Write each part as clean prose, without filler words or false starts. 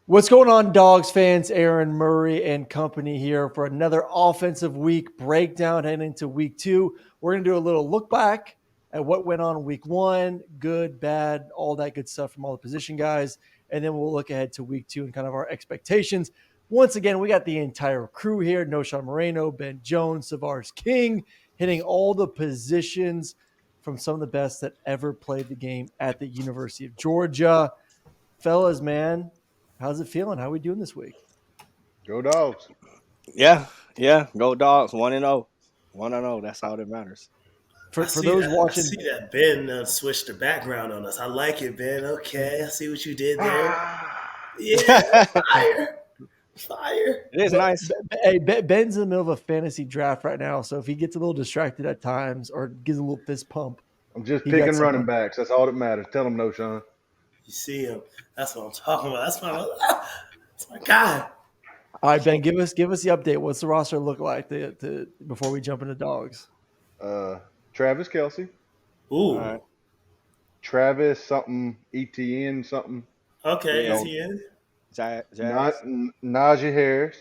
What's going on, Dogs fans? Aaron Murray and company here for another offensive week breakdown heading into week two. We're going to do a little look back at what went on in week one, good, bad, all that good stuff from all the position guys. And then we'll look ahead to week two and kind of our expectations. Once again, we got the entire crew here. Knowshon Moreno, Ben Jones, Tavarres King, hitting all the positions from some of the best that ever played the game at the University of Georgia. Fellas, man, how's it feeling? How are we doing this week? Go Dogs. Yeah. Go Dogs. 1-0. 1-0. That's all that matters. For those I watching, see that Ben switched the background on us. I like it, Ben. Okay, I see what you did there. Yeah, fire, fire. It is nice. Hey, Ben's in the middle of a fantasy draft right now, so if he gets a little distracted at times or gives a little fist pump, I'm just he got picking some- running backs. That's all that matters. Tell them no, Sean. You see him? That's what I'm talking about. That's my guy. All right, Ben, give us the update. What's the roster look like before we jump into Dogs? Travis Kelsey, Ooh, All right. Travis something, ETN something, okay. Yeah. Is he in? Jazz. Najee Harris,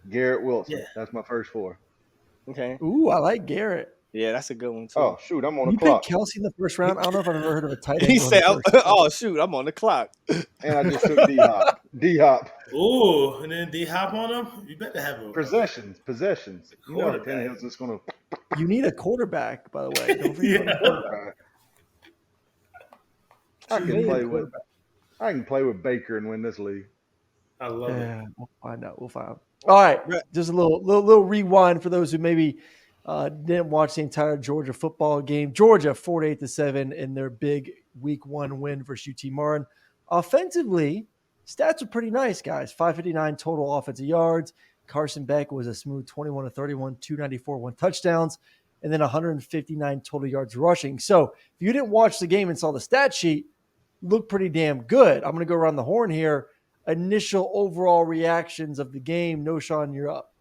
Garrett Wilson. Yeah. That's my first four. Okay. Ooh, I like Garrett. Yeah, that's a good one too. Oh shoot, I'm on the You clock, picked Kelsey in the first round. I don't know if I've ever heard of a tight end. He going said, first. "Oh shoot, I'm on the clock." and I just took D Hop. D Hop. Ooh, and then D hop on him. You better have him. Possessions. You know, Quarterback. Tannehill's just gonna. You need a quarterback, by the way. Don't forget Yeah. about the quarterback. I You can need a play with. quarterback. I can play with Baker and win this league. I love it. Yeah, we'll find out. We'll find out. All right, Right. just a little rewind for those who maybe didn't watch the entire Georgia football game. Georgia 48-7 in their big week one win versus UT Martin. Offensively, stats are pretty nice, guys. 559 total offensive yards. Carson Beck was a smooth 21-31, 294, 1 touchdowns, and then 159 total yards rushing. So if you didn't watch the game and saw the stat sheet, looked pretty damn good. I'm going to go around the horn here. Initial overall reactions of the game. Knowshon, you're up.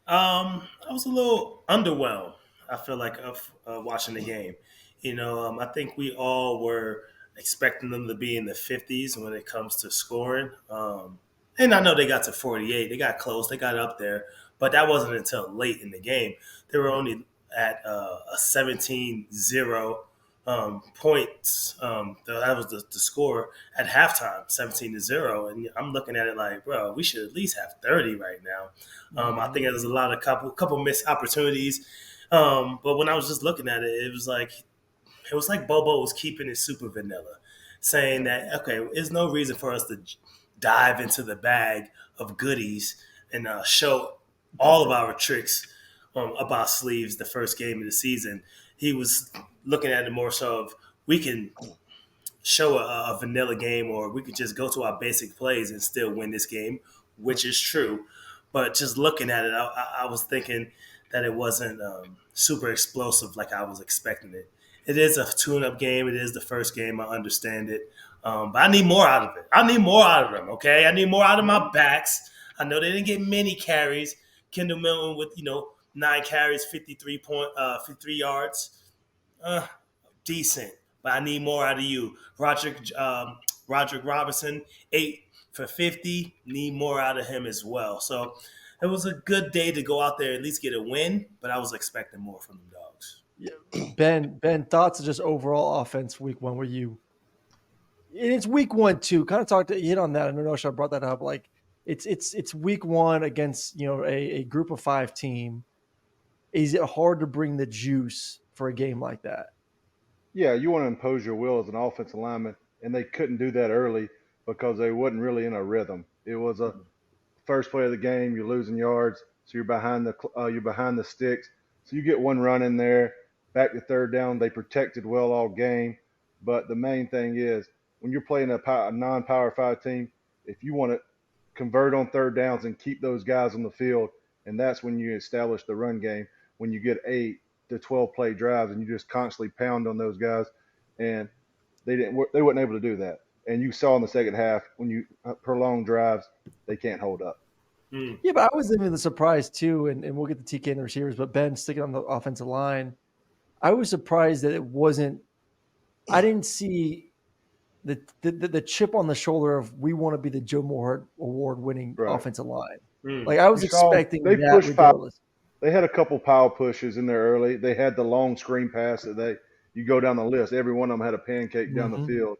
I was a little underwhelmed. I feel like of watching the game. I think we all were expecting them to be in the 50s when it comes to scoring. And I know they got to 48. They got close. They got up there. But that wasn't until late in the game. They were only at a 17-0 points. That was the score at halftime, 17-0. And I'm looking at it like, bro, we should at least have 30 right now. I think there's a lot of couple missed opportunities. But when I was just looking at it, it was like Bobo was keeping it super vanilla, saying that, okay, there's no reason for us to dive into the bag of goodies and show all of our tricks up our sleeves the first game of the season. He was looking at it more so of we can show a vanilla game, or we could just go to our basic plays and still win this game, which is true. But just looking at it, I was thinking that it wasn't super explosive like I was expecting it. It is a tune-up game. It is the first game. I understand it. But I need more out of it. I need more out of them, okay? I need more out of my backs. I know they didn't get many carries. Kendall Milton with, 9 carries, 53 yards. Decent. But I need more out of you. Roderick Robinson, 8 for 50. Need more out of him as well. So it was a good day to go out there and at least get a win, but I was expecting more from the Dogs. Yeah. Ben, thoughts of just overall offense week one? Were you? And it's week one too. Kind of hit on that. I know Knowshon brought that up. Like it's week one against a group of 5 team. Is it hard to bring the juice for a game like that? Yeah, you want to impose your will as an offensive lineman, and they couldn't do that early because they wasn't really in a rhythm. It was a first play of the game, you're losing yards, so you're behind the sticks. So you get one run in there, back to third down. They protected well all game, but the main thing is when you're playing a non-power 5 team, if you want to convert on third downs and keep those guys on the field, and that's when you establish the run game. When you get 8 to 12 play drives and you just constantly pound on those guys, and they weren't able to do that. And you saw in the second half when you prolong drives, they can't hold up. Yeah, but I was even surprised too, and we'll get the TK and the receivers, but Ben sticking on the offensive line, I was surprised that it wasn't – I didn't see the chip on the shoulder of we want to be the Joe Moore Award winning Right. offensive line. Mm. Like I You was saw expecting they that pushed foul. regardless. They had a couple power pushes in there early. They had the long screen pass that you go down the list. Every one of them had a pancake down the Mhm. field.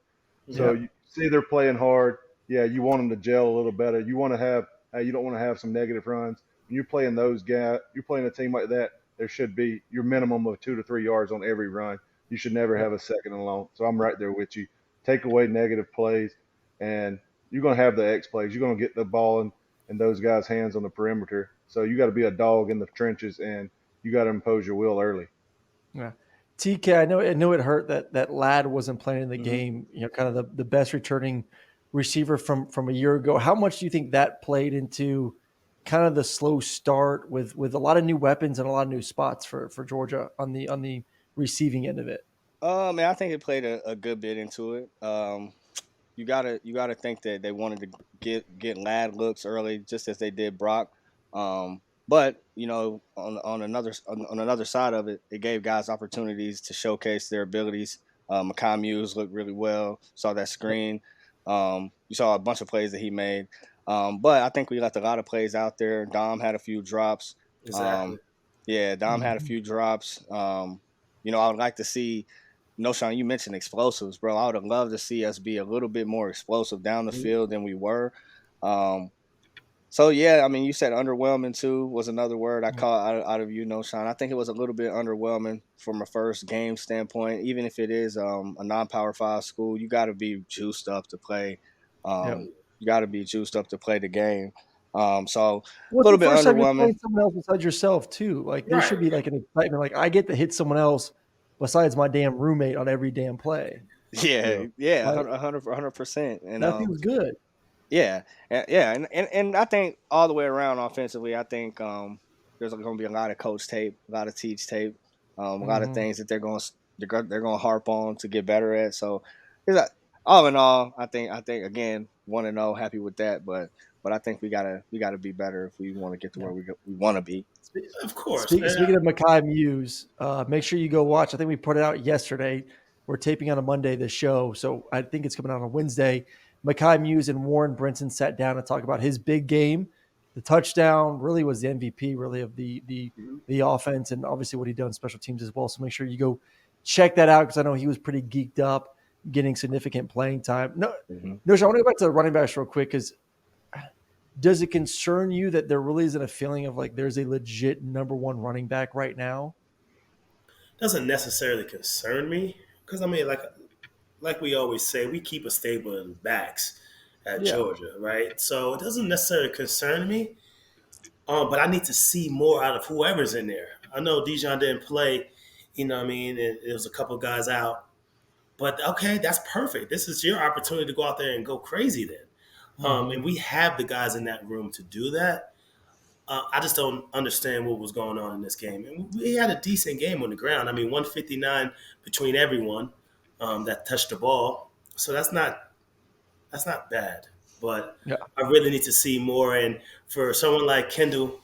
So Yeah. you see they're playing hard. Yeah, you want them to gel a little better. You want to have you don't want to have some negative runs. When you're playing those guys, you're playing a team like that. There should be your minimum of 2 to 3 yards on every run. You should never Yeah. have a second and long. So I'm right there with you. Take away negative plays, and you're going to have the X plays. You're going to get the ball in those guys' hands on the perimeter. So you got to be a dog in the trenches, and you got to impose your will early. Yeah. TK, I know it hurt that Ladd wasn't playing in the Mhm. game, kind of the best returning receiver from a year ago. How much do you think that played into kind of the slow start with a lot of new weapons and a lot of new spots for Georgia on the receiving end of it? Man, I think it played a good bit into it. You gotta think that they wanted to get Lad looks early, just as they did Brock. But on another side of it, it gave guys opportunities to showcase their abilities. Makai Muse looked really well. Saw that screen. You saw a bunch of plays that he made. But I think we left a lot of plays out there. Dom had a few drops. Exactly. Um, yeah, Dom had a Mhm. few drops. I would like to see Knowshon, you mentioned explosives, bro. I would have loved to see us be a little bit more explosive down the Mhm. field than we were. Um, so yeah, I mean, you said underwhelming too was another word I caught out of you, Knowshon. I think it was a little bit underwhelming from a first game standpoint. Even if it is a non-power five school, you got to be juiced up to play. Yep. Um, you got to be juiced up to play the game. So a Well, it's little the bit first time you're underwhelming. playing someone else besides yourself too. Like there Right. should be like an excitement. Like I get to hit someone else besides my damn roommate on every damn play. Yeah. Yeah, yeah, Like 100%. And that feels good. yeah, and I think all the way around offensively, I think there's going to be a lot of coach tape, a lot of teach tape, a lot of Mhm. things that they're going to harp on to get better at. So, it's like, all in all, I think again 1-0, happy with that, but I think we gotta be better if we want to get to Yeah. where we want to be. Spe- Of course. And Speaking of Makai Muse, make sure you go watch. I think we put it out yesterday. We're taping on a Monday this show, so I think it's coming out on Wednesday. Makai Muse and Warren Brinson sat down and talked about his big game. The touchdown really was the MVP, really of the offense, and obviously what he done on special teams as well. So make sure you go check that out because I know he was pretty geeked up, getting significant playing time. Mm-hmm. No, I want to go back to the running backs real quick because does it concern you that there really isn't a feeling of like there's a legit number one running back right now? doesn't necessarily concern me because I mean, like we always say, we keep a stable in backs at Yeah. Georgia, right? So it doesn't necessarily concern me. But I need to see more out of whoever's in there. I know Dijon didn't play, you know what I mean, and there was a couple guys out. But okay, that's perfect. This is your opportunity to go out there and go crazy then. Mm-hmm. And we have the guys in that room to do that. I just don't understand what was going on in this game. And we had a decent game on the ground. I mean, 159 between everyone that touched the ball. So that's not bad. But Yeah. I really need to see more. And for someone like Kendall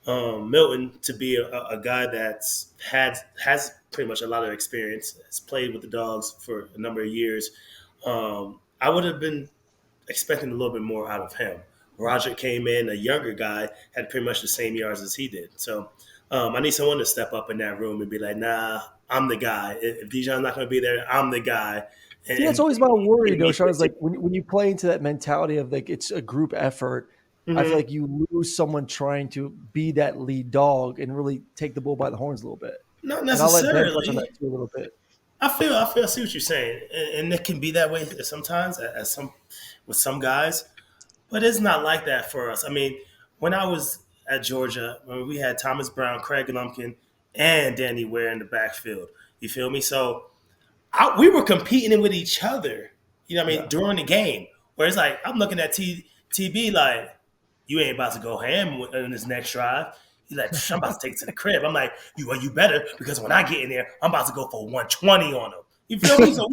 Milton to be a guy that's has pretty much a lot of experience, has played with the Dogs for a number of years, I would have been expecting a little bit more out of him. Roger came in, a younger guy, had pretty much the same yards as he did. So I need someone to step up in that room and be like, nah, I'm the guy. If Dijon's not going to be there, I'm the guy. See, that's And always my worry, give though. me Sean, is 15. like when you play into that mentality of like it's a group effort, I feel Mhm. like you lose someone trying to be that lead dog and really take the bull by the horns a little bit. Not And I'll let Ben touch on necessarily. that too a little bit. I see what you're saying, and it can be that way sometimes, as some with some guys, but it's not like that for us. I mean, when I was at Georgia, when we had Thomas Brown, Craig Lumpkin, and Danny Ware in the backfield, you feel me? So we were competing with each other, you know what I mean, Yeah. during the game. Where it's like I'm looking at TB like, you ain't about to go ham in this next drive. He's like, I'm about to take it to the crib. I'm like, you better, because when I get in there, I'm about to go for 120 on him. You feel me? So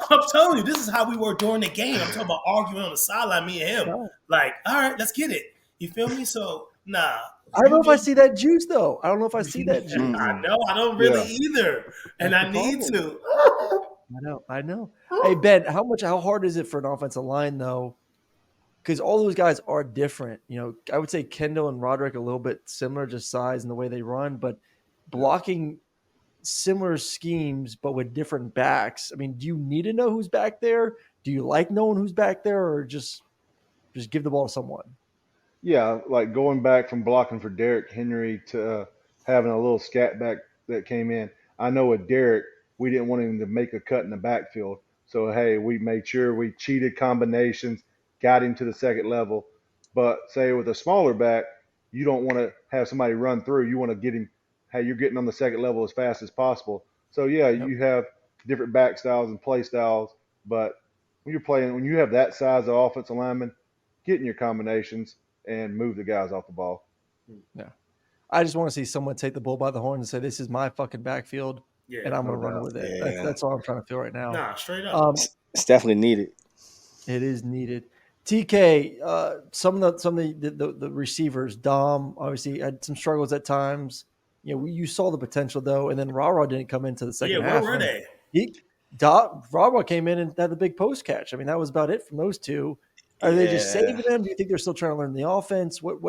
I'm telling you, this is how we were during the game. I'm talking about arguing on the sideline, me and him. No. Like, all right, let's get it. You feel me? So, nah. I don't know if I see that juice though. I don't know if I see that juice. I Mm-mm. know, I don't really Yeah. either. And That's the I need problem. to. I know. Hey Ben, how hard is it for an offensive line though? Because all those guys are different. I would say Kendall and Roderick a little bit similar, just size and the way they run, but blocking similar schemes but with different backs. I mean, do you need to know who's back there? Do you like knowing who's back there, or just give the ball to someone? Yeah, like going back from blocking for Derrick Henry to having a little scat back that came in. I know with Derrick, we didn't want him to make a cut in the backfield. So, hey, we made sure we cheated combinations, got him to the second level. But say with a smaller back, you don't want to have somebody run through. You want to get him, hey, you're getting on the second level as fast as possible. So, yeah, Yep. you have different back styles and play styles. But when you have that size of offensive lineman, getting your combinations and move the guys off the ball. Yeah. I just want to see someone take the bull by the horn and say, "This is my fucking backfield, Yeah, and I'm No going to run doubt. with it." That's Yeah, that's all I'm trying to feel right now. nah, straight up. it's definitely needed. It is needed. TK, some of the receivers, Dom obviously had some struggles at times. You saw the potential though, and then Rara didn't come into the Yeah, second where half. were And they? he, Rara came in and had the big post catch. I mean, that was about it from those two. Are they just saving Yeah. them? Do you think they're still trying to learn the offense? Well,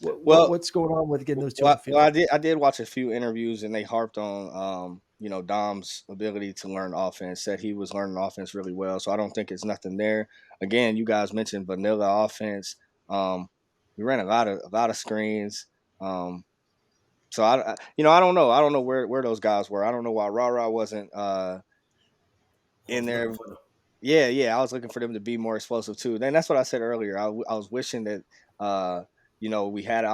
What's going on with getting those two on the field? I did watch a few interviews and they harped on Dom's ability to learn offense. Said he was learning offense really well. So I don't think it's nothing there. Again, you guys mentioned vanilla offense. Um, we ran a lot of screens. Um, so I don't know. I don't know where those guys were. I don't know why Rara wasn't I in was looking there. for them. Yeah. I was looking for them to be more explosive too. Then that's what I said earlier. I was wishing that we had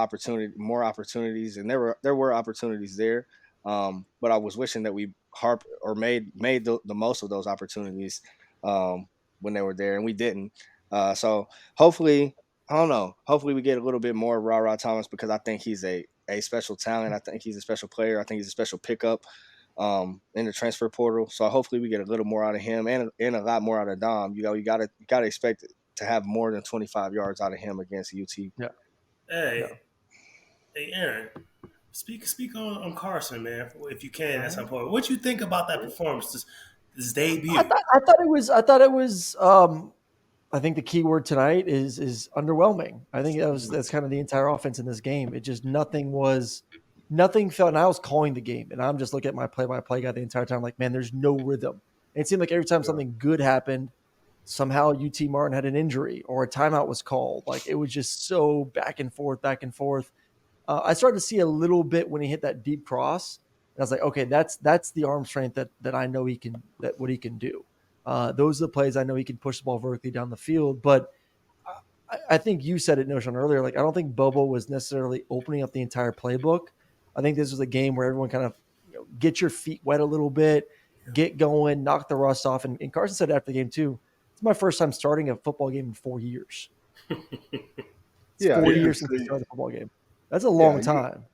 more opportunities, and there were opportunities there. But I was wishing that we harp or made the most of those opportunities when they were there, and we didn't. So hopefully, I don't know. Hopefully, we get a little bit more Ra Thomas because I think he's a special talent. I think he's a special player. I think he's a special pickup in the transfer portal. So hopefully we get a little more out of him and a lot more out of Dom. You gotta expect to have more than 25 yards out of him against UT. Yeah, yeah. Hey, hey, Aaron, speak on Carson, man, if you can at Uh-huh. some point. What you think about that performance, this I debut? thought I thought it was I thought it was I think the key word tonight is underwhelming. I think that's kind of the entire offense in this game. It just nothing felt. And I was calling the game, and I'm just looking at my play-by-play guy the entire time. Like, man, there's no rhythm. And it seemed like every time Yeah. something good happened, somehow UT Martin had an injury or a timeout was called. Like it was just so back and forth, back and forth. I started to see a little bit when he hit that deep cross. And I was like, okay, that's the arm strength that I know what he can do. Those are the plays I know he can push the ball vertically down the field. But I think you said it, Knowshon, earlier. Like I don't think Bobo was necessarily opening up the entire playbook. I think this was a game where everyone kind of get your feet wet a little bit, get going, knock the rust off. And Carson said after the game too, it's my first time starting a football game in 4 years. It's Yeah, four you can years since he see. started a football game. That's a Yeah, long time.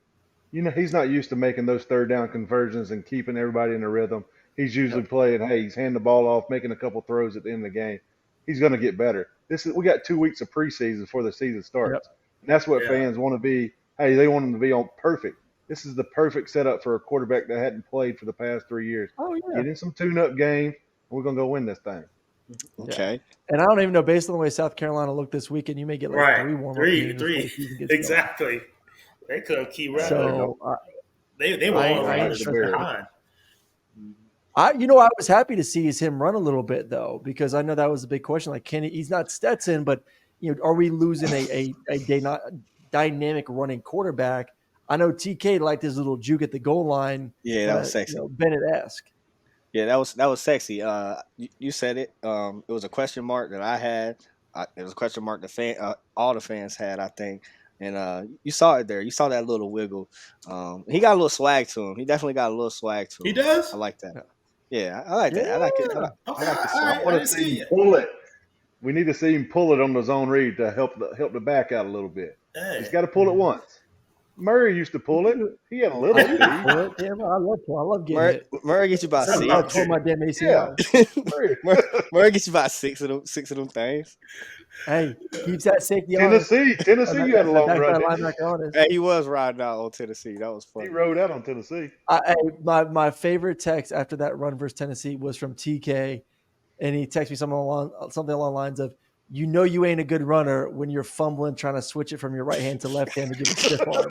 he's not used to making those third down conversions and keeping everybody in a rhythm. He's usually Yep. playing, hey, he's handing the ball off, making a couple throws at the end of the game. He's going to get better. We got 2 weeks of preseason before the season Yep. starts, and that's what Yeah, fans want to be. Hey, they want him to be on perfect. This is the perfect setup for a quarterback that hadn't played for the past 3 years. Oh yeah. Get in some tune-up games, and we're going to go win this thing. Yeah. Okay. And I don't even know, based on the way South Carolina looked this weekend, you may get like right. 3 warm-up Three, games before the three, season gets going. exactly. They couldn't keep Yeah, rapping. they're going. So They were I on a They're I going to ain't run get the stressing Bears. about it. behind. I was happy to see is him run a little bit though, because I know that was a big question. Like, he's not Stetson, but are we losing a dynamic running quarterback? I know TK liked his little juke at the goal line, Yeah, that kind was of sexy. Bennett-esque. Yeah, that was sexy. You said it. It was a question mark that I had. It was a question mark all the fans had, I think. And you saw it there. You saw that little wiggle. He got a little swag to him. He definitely got a little swag to He him. does? I like that. Yeah. Yeah, I like that. I like it. Yeah. I Okay, like the all I right. swag. I want to didn't see see it him yet. pull it. We need to see him pull it on the zone read to help the back out a little bit. He's Hey, got to pull it once. Murray used to pull it. He had a little I used to speed. pull it. Damn, I love getting Murray, hit. Murray gets you about That's I why I loved six. tore my it. damn Yeah, ACL. Murray. Murray gets you about six of them things. Hey, keeps that safety honest. Tennessee, you had a That long run, backside didn't you? linebacker honest. Hey, he was riding out on Tennessee. That was He funny. rode out on Tennessee. My favorite text after that run versus Tennessee was from TK, and he texted me something along the lines of, "You know you ain't a good runner when you're fumbling trying to switch it from your right hand to left hand to give a stiff arm."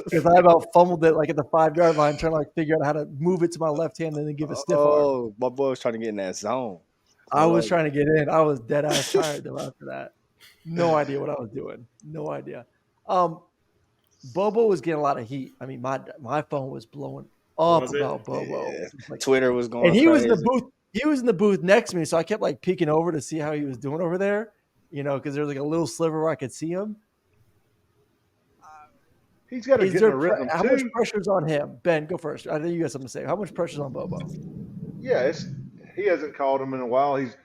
Because I about fumbled it like at the 5 yard line, trying to like figure out how to move it to my left hand and then give a stiff arm. Oh, my boy was trying to get in that zone. I I was love it. trying to get in. I was dead ass tired though after that. No idea what I was doing. No idea. Bobo was getting a lot of heat. I mean, my phone was blowing up Was it? about Bobo. Yeah. Just like, Twitter was and going he was in the crazy. booth. He was in the booth next to me, so I kept like peeking over to see how he was doing over there. Because there's like a little sliver where I could see him. He's got to Is get in there a rhythm how much too. pressure's on him? Ben, go first. I know you got something to say. How much pressure's on Bobo? Yeah, he hasn't called him in a while. He's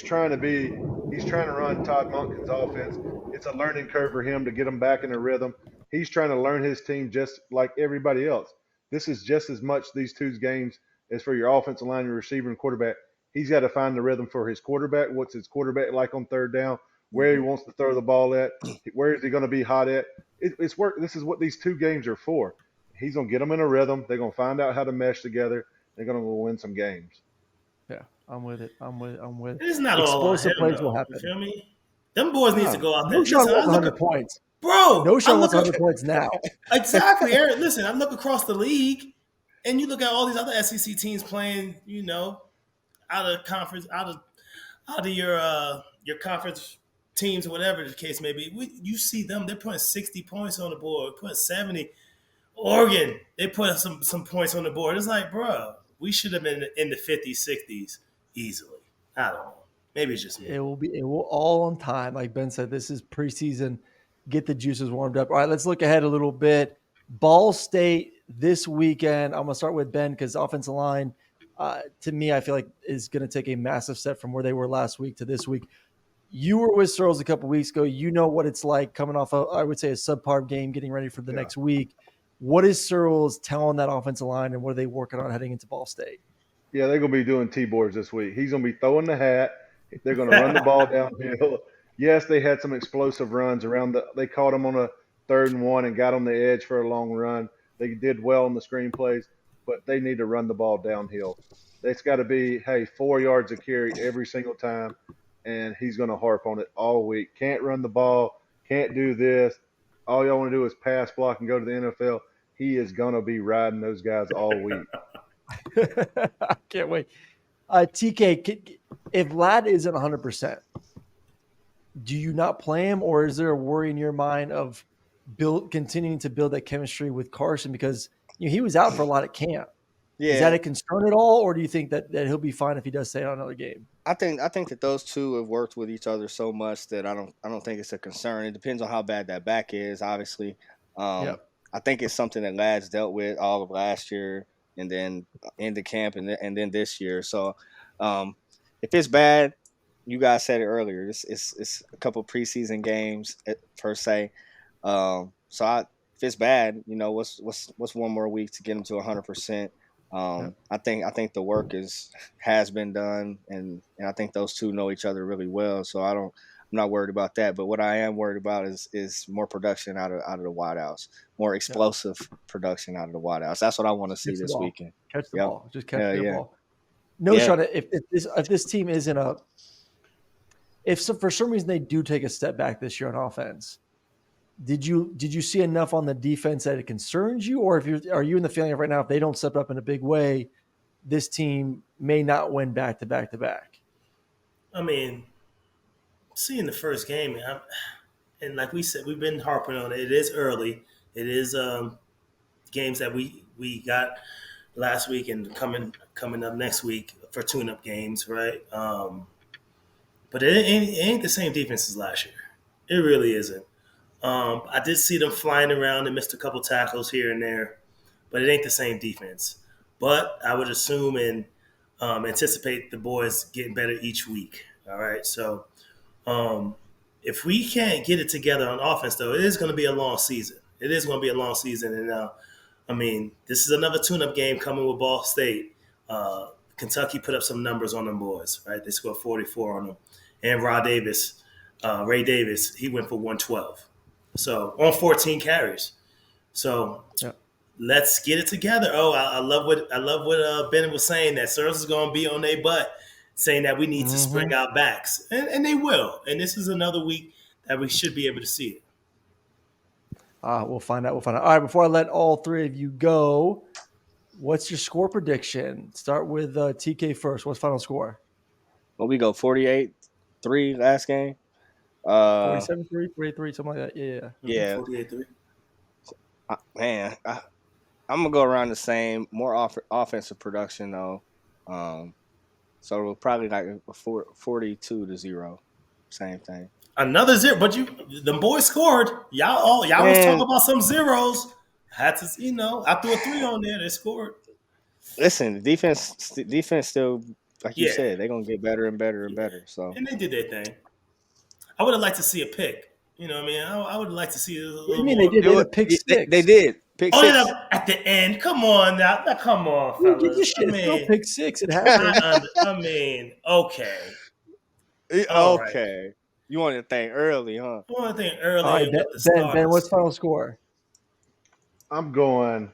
trying to run Todd Monken's offense. It's a learning curve for him to get him back in a rhythm. He's trying to learn his team just like everybody else. This is just as much these two games as for your offensive line, your receiver, and quarterback. He's got to find the rhythm for his quarterback. What's his quarterback like on third down? Where he wants to throw the ball at? Where is he going to be hot at? It's work. This is what these two games are for. He's going to get them in a rhythm. They're going to find out how to mesh together. They're going to win some games. Yeah, I'm with it. I'm with it. It's not all on Explosive him plays will though. You happen. feel me? Them boys needs to No, go out there. No Sean Listen, I wants look 100 points. bro. No I Sean look wants 100 points now. exactly, Aaron. Listen, I look across the league, and you look at all these other SEC teams playing. Out of conference, out of your conference teams, or whatever the case may be. You see them; they're putting 60 points on the board, putting 70. Oregon, they put some points on the board. It's like, bro, we should have been in the 50s, 60s easily. I don't know. Maybe it's just me. It will all on time. Like Ben said, this is preseason. Get the juices warmed up. All right, let's look ahead a little bit. Ball State this weekend. I'm gonna start with Ben because offensive line, to me, I feel like is going to take a massive step from where they were last week to this week. You were with Searles a couple weeks ago. You know what it's like coming off I would say, a subpar game, getting ready for the next week. What is Searles telling that offensive line, and what are they working on heading into Ball State? Yeah, they're going to be doing T-boards this week. He's going to be throwing the hat. They're going to run the ball downhill. Yes, they had some explosive runs around they caught him on a 3rd and 1 and got on the edge for a long run. They did well on the screenplays, but they need to run the ball downhill. It's got to be, hey, 4 yards of carry every single time, and he's going to harp on it all week. Can't run the ball, can't do this. All y'all want to do is pass, block, and go to the NFL. He is going to be riding those guys all week. I can't wait. TK, if Ladd isn't 100%, do you not play him, or is there a worry in your mind of continuing to build that chemistry with Carson because he was out for a lot of camp? Yeah. Is that a concern at all, or do you think that he'll be fine if he does stay on another game? I think that those two have worked with each other so much that I don't think it's a concern. It depends on how bad that back is, obviously. I think it's something that Ladd's dealt with all of last year and then into camp and then this year. So if it's bad, you guys said it earlier. It's a couple preseason games per se. If it's bad, what's one more week to get him to 100%. I think the work has been done, and I think those two know each other really well. So I'm not worried about that. But what I am worried about is more production out of the wideouts, more explosive production out of the wideouts. That's what I want to see this weekend. Catch the ball, just catch the ball. No, Sean, if this team isn't if for some reason they do take a step back this year on offense, did you see enough on the defense that it concerns you, or are you in the feeling of right now if they don't step up in a big way, this team may not win back to back to back? I mean, seeing the first game, and like we said, we've been harping on it. It is early. It is games that we got last week and coming up next week for tune-up games, right? But it ain't the same defense as last year. It really isn't. I did see them flying around and missed a couple tackles here and there, but it ain't the same defense. But I would assume and anticipate the boys getting better each week. All right, so if we can't get it together on offense, though, it is going to be a long season. It is going to be a long season, and I mean, this is another tune-up game coming with Ball State. Kentucky put up some numbers on them boys, right? They scored 44 on them, and Ray Davis, he went for 112, so on 14 carries. So Yeah. let's get it together. Oh, I love what Ben was saying, that Searles is going to be on their butt, saying that we need to spring our backs, and they will. And this is another week that we should be able to see it. We'll find out. All right, before I let all three of you go, what's your score prediction? Start with TK first. What's final score? Well, we go 48-3 last game. 47-3, 43, something like that. Yeah. Yeah. 48-3. Man, I'm gonna go around the same. More offensive production though. So we'll probably like 42-0. Same thing. Another zero, but the boys scored. Y'all was talking about some zeros. Had to, I threw a 3 on there. They scored. Listen, the defense still, like you Yeah. said, they're gonna get better and better and better. So And they did their thing. I would have liked to see a pick. You know what I mean? I would like to see a little What do you mean more. they did? They had a pick six. They did pick six. At the end. Come on now. Come on, Dude, get fellas. your shit. I It's no mean, pick six. It happened. okay. All right. Okay. You wanted to think early, huh? I want to think earlier. All right, Ben, what's final score? I'm going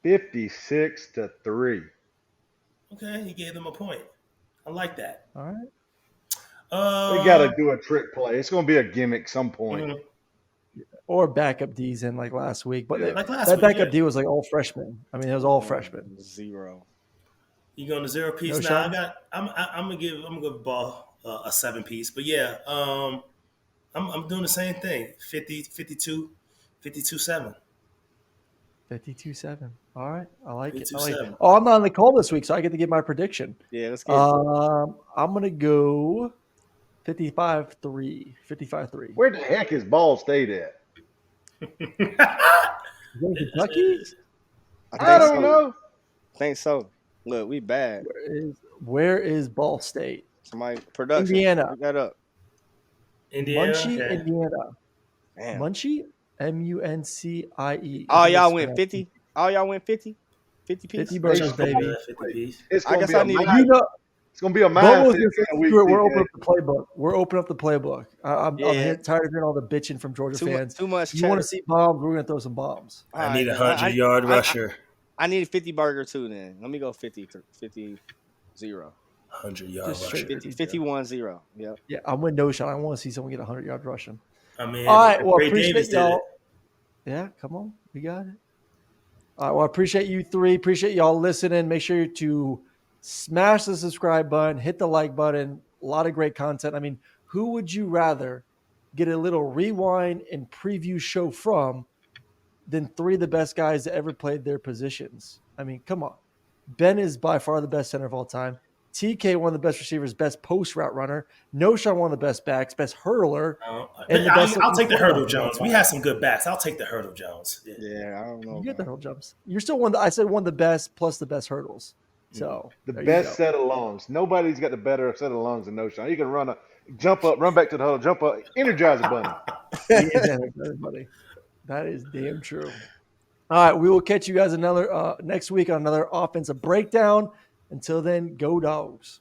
56-3. Okay, he gave them a point. I like that. All right. They got to do a trick play. It's going to be a gimmick some point. Mhm. Or backup D's in like last week. But Like last that week, backup yeah. D was like all freshmen. I mean, it was all freshmen. 0. You going to 0 piece No now? shot? I'm gonna give Ball a 7 piece, but yeah, I'm doing the same thing. 52-7. 52-7. All right. I like it. 52-7. Oh, I'm not on the call this week, so I get to give my prediction. Yeah, let's get it. I'm going to go 55-3. 55-3. Where the heck is Ball State at? Is that Kentucky? I don't know. I think so. Look, we bad. Where is Ball State? Somebody production. Indiana. Pick that up. Indiana. Muncie, Okay. Indiana. Damn. Muncie? Muncie. All y'all win 50? All y'all win 50? 50 piece? 50 burgers, Hey, baby. 50 piece. It's I going to guess be I a need- mind. You know, It's going to be a Bobo's mindset just kind of week. we're TK. opening up the playbook. We're opening up the playbook. I'm Yeah. tired of hearing all the bitching from Georgia fans. Too much If you want cheddar. to see bombs, we're going to throw some bombs. I need a All right, 100-yard rusher. I need a 50 burger too then. Let me go 50 0. 100-yard Just rusher. straight. 51-0. Yep. Yeah, I'm with Knowshon. I want to see someone get a 100-yard rushing. I mean, All right, well, Ray appreciate Davis did y'all. it. Yeah, come on. We got it. All right, well, I appreciate you three. Appreciate y'all listening. Make sure to smash the subscribe button, hit the like button. A lot of great content. I mean, who would you rather get a little rewind and preview show from than three of the best guys that ever played their positions? I mean, come on. Ben is by far the best center of all time. TK, one of the best receivers, best post route runner. Knowshon, one of the best backs, best hurdler. And the best I'll take the looking Hurdle quarterback. Jones. We have some good backs. I'll take the Hurdle Jones. Yeah. Yeah, I don't know. You get the hurdle jumps. You're still I said one of the best plus the best hurdles. So The there you best go. set of lungs. Nobody's got the better set of lungs than Knowshon. You can jump up, run back to the huddle, jump up, energize a bunny. He is everybody. That is damn true. All right, we will catch you guys next week on another offensive breakdown. Until then, go Dogs.